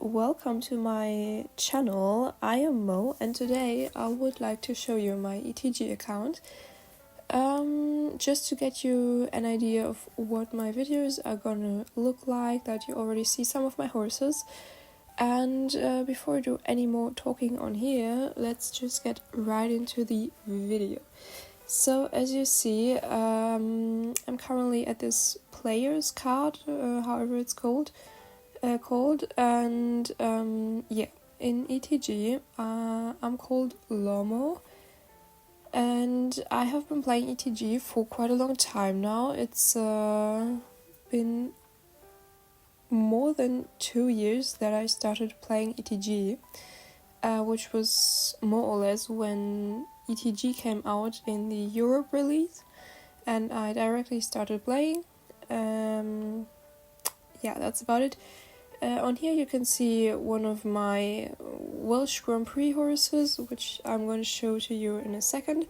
welcome to my channel. I am Mo, and today I would like to show you my ETG account, just to get you an idea of what my videos are gonna look like, that you already see some of my horses. And before I do any more talking on here, let's just get right into the video. So as you see, I'm currently at this player's card, however it's called, and in ETG I'm called Lomo, and I have been playing ETG for quite a long time now. It's been more than 2 years that I started playing ETG, which was more or less when ETG came out in the Europe release, and I directly started playing. That's about it. On here you can see one of my Welsh Grand Prix horses, which I'm going to show to you in a second.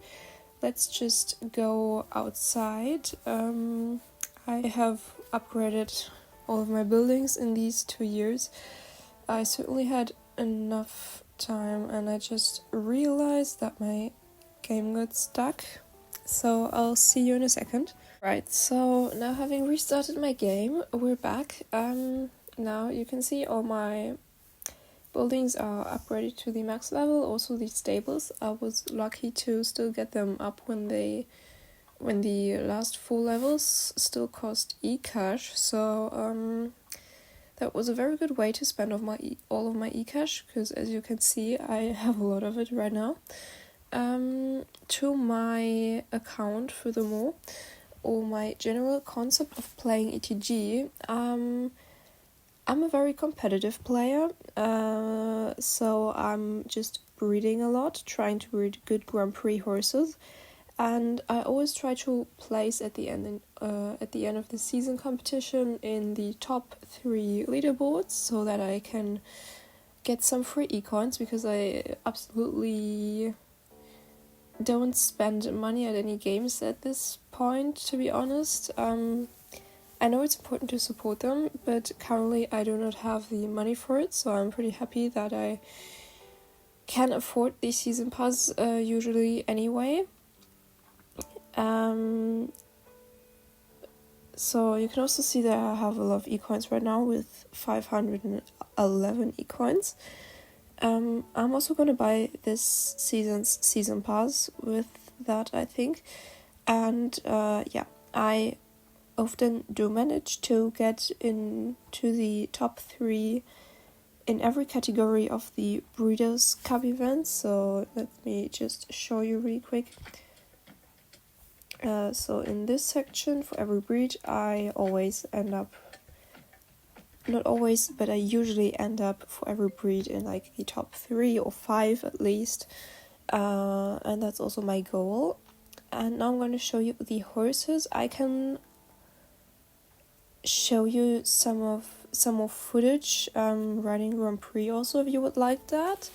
Let's just go outside. I have upgraded all of my buildings in these 2 years. I certainly had enough time, and I just realized that my game got stuck. So I'll see you in a second. Right, so now having restarted my game, we're back. Now you can see all my buildings are upgraded to the max level, also the stables. I was lucky to still get them up when the last 4 levels still cost e-cash, so that was a very good way to spend all of my e-cash, because as you can see I have a lot of it right now. To my account, furthermore, or my general concept of playing ETG, I'm a very competitive player, so I'm just breeding a lot, trying to breed good Grand Prix horses, and I always try to place at the end of the season competition in the top 3 leaderboards, so that I can get some free e-coins, because I absolutely don't spend money at any games at this point, to be honest. I know it's important to support them, but currently I do not have the money for it, so I'm pretty happy that I can afford the season pass usually anyway. So you can also see that I have a lot of e-coins right now with 511 e-coins. I'm also going to buy this season's season pass with that, I think. And I often do manage to get into the top 3 in every category of the Breeders' Cup events. So let me just show you really quick. So in this section, for every breed, I always end up, not always, but I usually end up for every breed in like the top 3 or 5 at least. And that's also my goal. And now I'm going to show you the horses. I can show you some more footage riding Grand Prix also, if you would like that,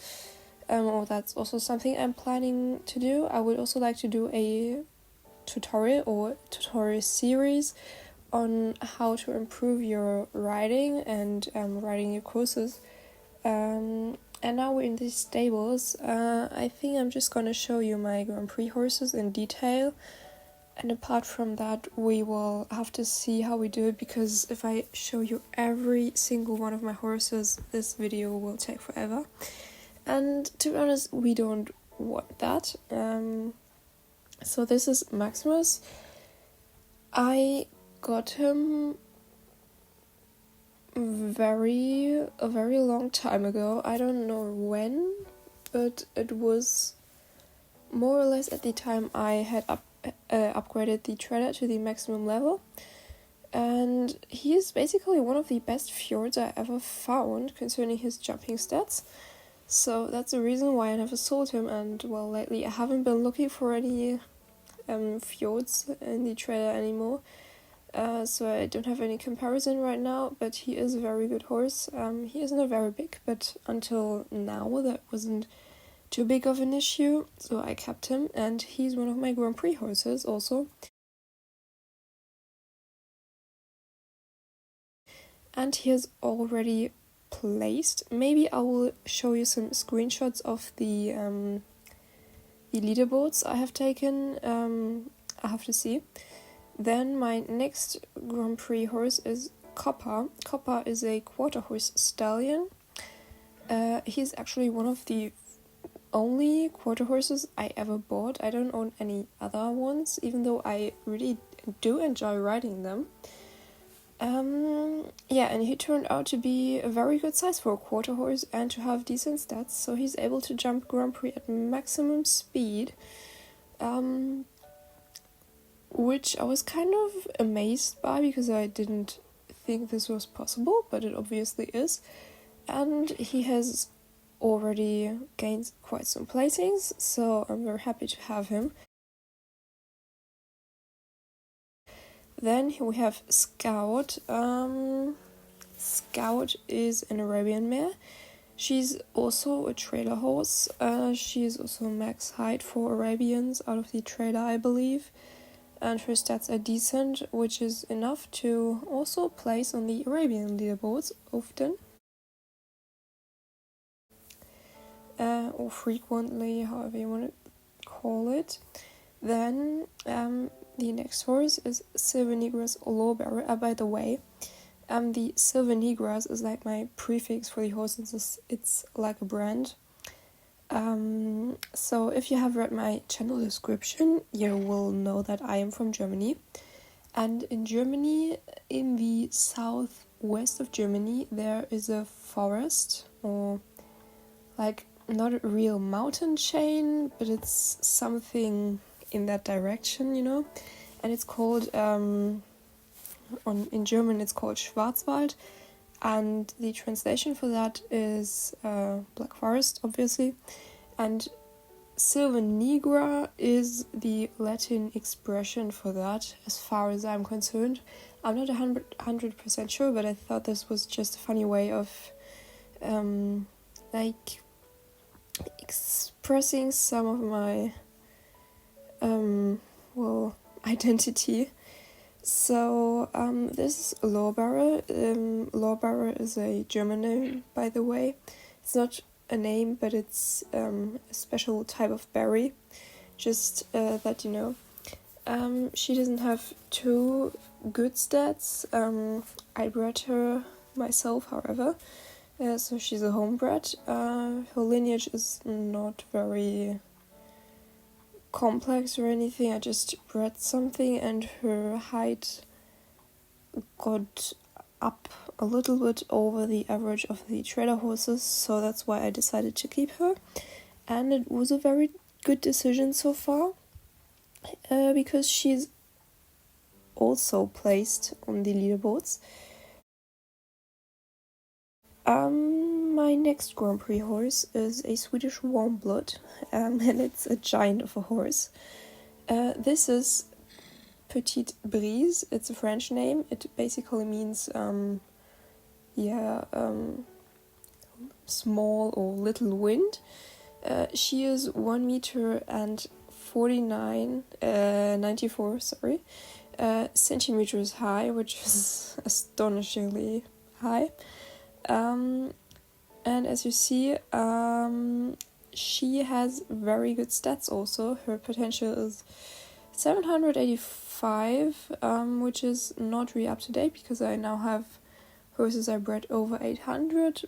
or that's also something I'm planning to do. I would also like to do a tutorial series on how to improve your riding and riding your courses. And now we're in these stables. I think I'm just gonna show you my Grand Prix horses in detail. And apart from that, we will have to see how we do it, because if I show you every single one of my horses, this video will take forever. And to be honest, we don't want that. So this is Maximus. I got him a very long time ago. I don't know when, but it was more or less at the time I had upgraded the treader to the maximum level, and he is basically one of the best fjords I ever found concerning his jumping stats. So that's the reason why I never sold him, and well, lately I haven't been looking for any fjords in the treader anymore, so I don't have any comparison right now, but he is a very good horse. He is not very big, but until now that wasn't too big of an issue, so I kept him, and he's one of my Grand Prix horses also. And he has already placed. Maybe I will show you some screenshots of the leaderboards I have taken. I have to see. Then my next Grand Prix horse is Copper. Copper is a quarter horse stallion. He's actually one of the only quarter horses I ever bought. I don't own any other ones, even though I really do enjoy riding them. And he turned out to be a very good size for a quarter horse and to have decent stats, so he's able to jump Grand Prix at maximum speed, which I was kind of amazed by because I didn't think this was possible, but it obviously is. And he has already gained quite some placings, so I'm very happy to have him. Then here we have Scout. Scout is an Arabian mare. She's also a trailer horse. She is also max height for Arabians out of the trailer, I believe. And her stats are decent, which is enough to also place on the Arabian leaderboards often. Or frequently, however you want to call it. Then the next horse is Silver Negras Lawbearer. By the way, the Silver Negras is like my prefix for the horses. It's like a brand. So if you have read my channel description, you will know that I am from Germany. And in Germany, in the southwest of Germany, there is a forest, or like not a real mountain chain, but it's something in that direction, you know. And it's called, in German it's called Schwarzwald. And the translation for that is Black Forest, obviously. And Silver Negra is the Latin expression for that, as far as I'm concerned. I'm not 100% sure, but I thought this was just a funny way of expressing some of my identity. So this is Lawbearer. Lawbearer is a German name, by the way. It's not a name, but it's a special type of berry, just that you know. She doesn't have too good stats. I bred her myself, however, so she's a homebred. Her lineage is not very complex or anything. I just bred something, and her height got up a little bit over the average of the trailer horses, so that's why I decided to keep her. And it was a very good decision so far, because she's also placed on the leaderboards. My next Grand Prix horse is a Swedish warm blood, and it's a giant of a horse. This is Petite Brise. It's a French name. It basically means small or little wind. She is 1 meter and 94 centimeters high, which is astonishingly high. And as you see, she has very good stats also. Her potential is 785, which is not really up to date because I now have horses I bred over 800.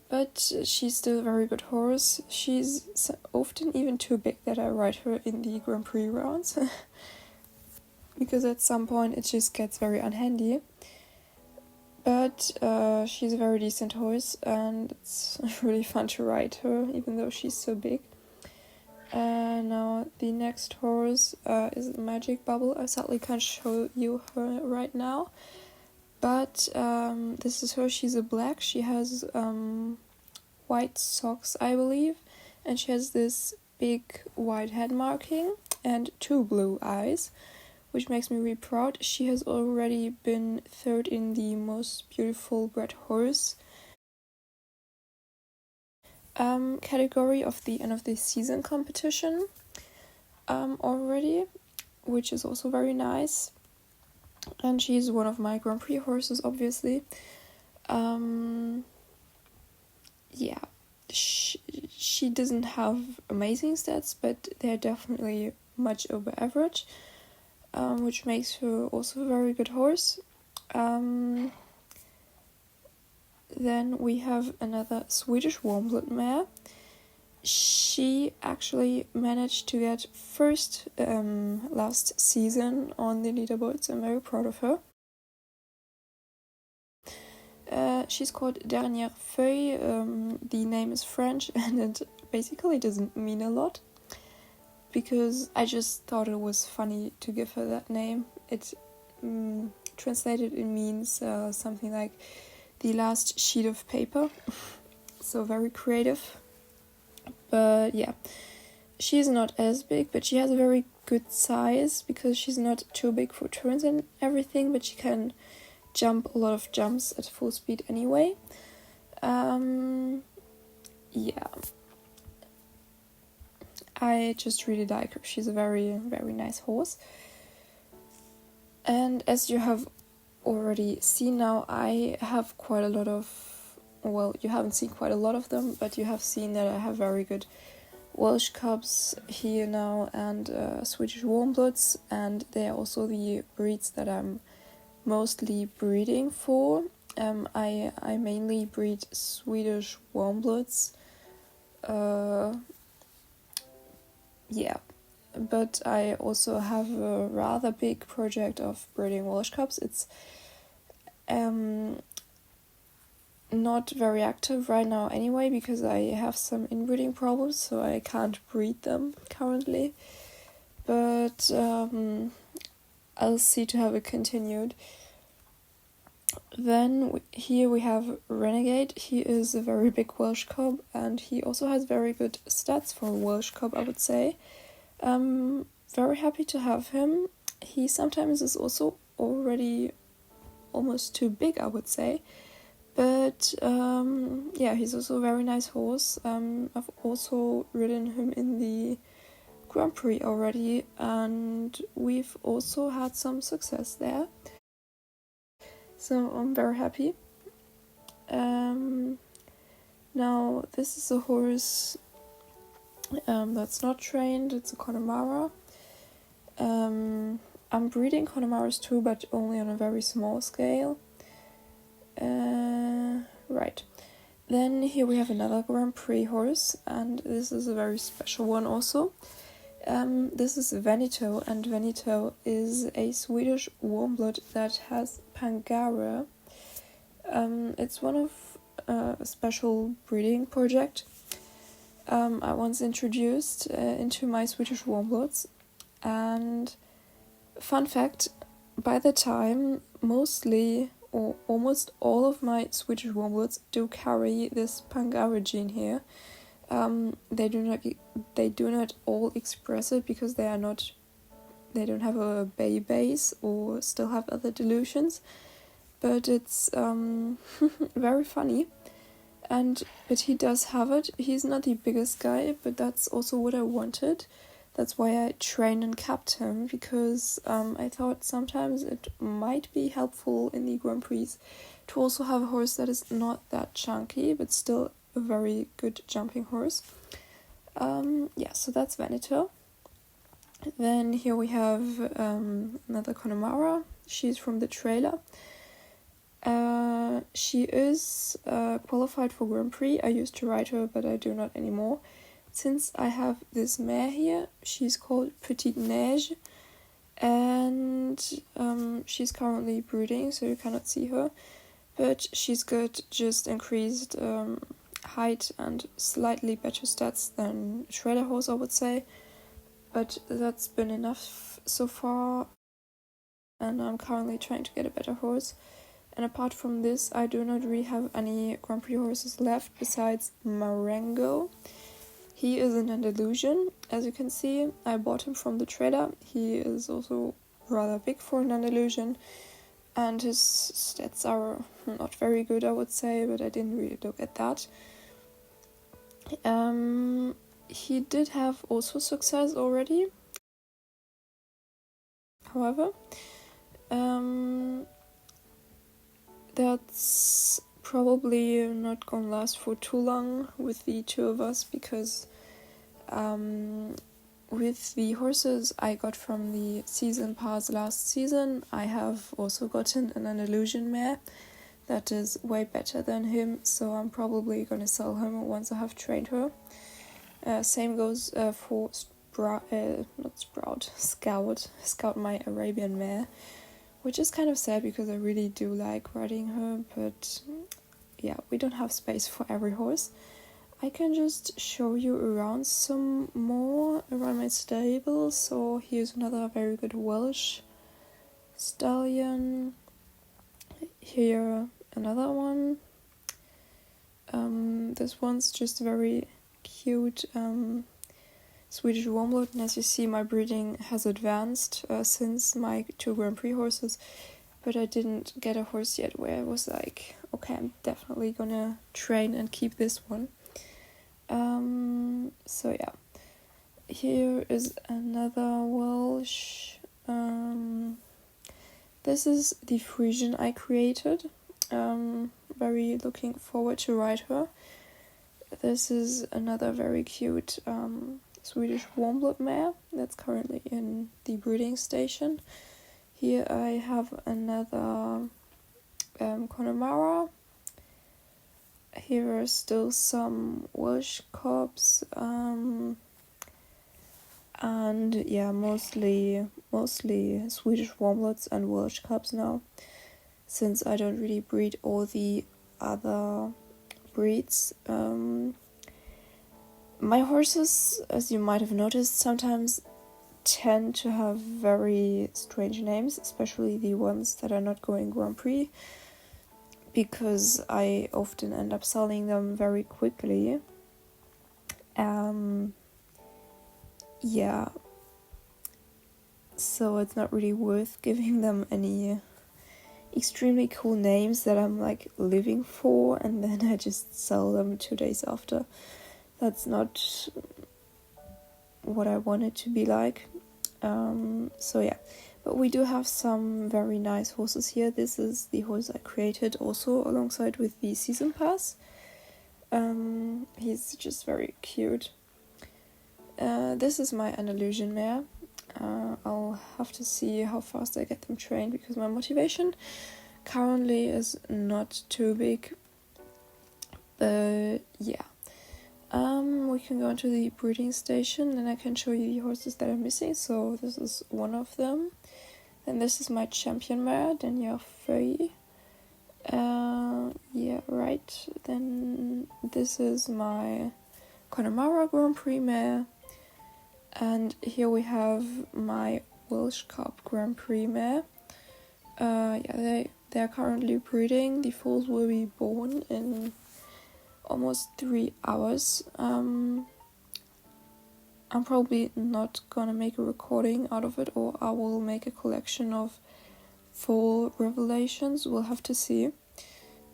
But she's still a very good horse. She's often even too big that I ride her in the Grand Prix rounds. Because at some point it just gets very unhandy. But she's a very decent horse, and it's really fun to ride her, even though she's so big. Now the next horse is Magic Bubble. I sadly can't show you her right now, but this is her. She's a black. She has white socks, I believe, and she has this big white head marking and 2 blue eyes, which makes me really proud. She has already been 3rd in the most beautiful bred horse category of the end of the season competition already, which is also very nice. and she's one of my Grand Prix horses, obviously. Yeah, she doesn't have amazing stats, but they're definitely much over average, which makes her also a very good horse. Then we have another Swedish warm-blood mare. She actually managed to get first last season on the leaderboards. I'm very proud of her. She's called Dernière Feuille. The name is French and it basically doesn't mean a lot, because I just thought it was funny to give her that name. It translated, it means something like the last sheet of paper. So very creative. But yeah, she's not as big, but she has a very good size because she's not too big for turns and everything, but she can jump a lot of jumps at full speed anyway. Yeah, I just really like her. She's a very, very nice horse. And as you have already seen now, I have quite a lot of, well, you haven't seen quite a lot of them, but you have seen that I have very good Welsh Cubs here now and Swedish Warmbloods, and they are also the breeds that I'm mostly breeding for. I mainly breed Swedish Warmbloods. Yeah, but I also have a rather big project of breeding Welsh Cubs. It's not very active right now anyway, because I have some inbreeding problems, so I can't breed them currently. But I'll see to have it continued. Then here we have Renegade. He is a very big Welsh Cub, and he also has very good stats for a Welsh Cub, I would say. Very happy to have him. He sometimes is also already almost too big, I would say. But yeah, he's also a very nice horse. I've also ridden him in the Grand Prix already, and we've also had some success there. So I'm very happy. Now this is a horse that's not trained. It's a Connemara. I'm breeding Connemaras too, but only on a very small scale. Right. Then here we have another Grand Prix horse, and this is a very special one also. This is Veneto, and Veneto is a Swedish warmblood that has Pangara. It's one of a special breeding project I once introduced into my Swedish warmbloods. And fun fact, by the time mostly or almost all of my Swedish warmbloods do carry this Pangara gene here. They do not all express it because they don't have a bay base or still have other delusions, but it's very funny. But he does have it. He's not the biggest guy, but that's also what I wanted. That's why I trained and kept him, because I thought sometimes it might be helpful in the Grand Prix to also have a horse that is not that chunky, but still a very good jumping horse. Yeah, so that's Veneto. Then here we have another Connemara. She's from the trailer. She is qualified for Grand Prix. I used to ride her, but I do not anymore. Since I have this mare here, she's called Petite Neige, and she's currently breeding, so you cannot see her. But she's got just increased height and slightly better stats than a trailer horse, I would say. But that's been enough so far, and I'm currently trying to get a better horse. And apart from this, I do not really have any Grand Prix horses left besides Marengo. He is an Andalusian, as you can see. I bought him from the trailer. He is also rather big for an Andalusian, and his stats are not very good, I would say, but I didn't really look at that. He did have also success already. However, That's probably not gonna last for too long with the two of us, because with the horses I got from the season pass last season, I have also gotten an Andalusian mare that is way better than him, so I'm probably gonna sell him once I have trained her. Same goes for Scout, my Arabian mare, which is kind of sad because I really do like riding her, but yeah, we don't have space for every horse. I can just show you around some more around my stable. So here's another very good Welsh stallion. Here another one. This one's just very cute Swedish warmblood, and as you see, my breeding has advanced since my 2 Grand Prix horses, but I didn't get a horse yet where I was like, okay, I'm definitely gonna train and keep this one. So yeah, here is another Welsh. This is the Frisian I created. Very looking forward to ride her. This is another very cute Swedish warmblood mare that's currently in the breeding station. Here I have another Connemara. Here are still some Welsh cobs, and yeah, mostly Swedish warmbloods and Welsh cobs now, since I don't really breed all the other breeds. My horses, as you might have noticed, sometimes tend to have very strange names, especially the ones that are not going Grand Prix, because I often end up selling them very quickly. Yeah, so it's not really worth giving them any extremely cool names that I'm like living for, and then I just sell them 2 days after. That's not what I want it to be like. So yeah, but we do have some very nice horses here. This is the horse I created also alongside with the season pass. He's just very cute. This is my Andalusian mare. I'll have to see how fast I get them trained, because my motivation currently is not too big. But yeah. We can go into the breeding station and I can show you the horses that are missing. So this is one of them. And this is my champion mare, Danielle Feuille. Yeah, right. Then this is my Connemara Grand Prix mare. And here we have my Welsh Cup Grand Prix mare. Yeah, they are currently breeding. The foals will be born in almost 3 hours. I'm probably not gonna make a recording out of it, or I will make a collection of full revelations. We'll have to see.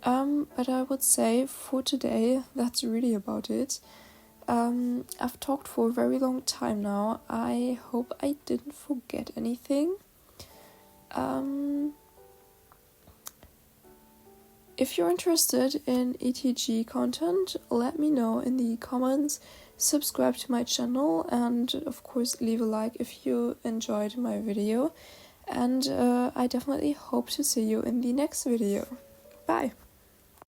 But I would say for today, that's really about it. I've talked for a very long time now. I hope I didn't forget anything. If you're interested in ETG content, let me know in the comments. Subscribe to my channel, and of course leave a like if you enjoyed my video. And I definitely hope to see you in the next video. Bye!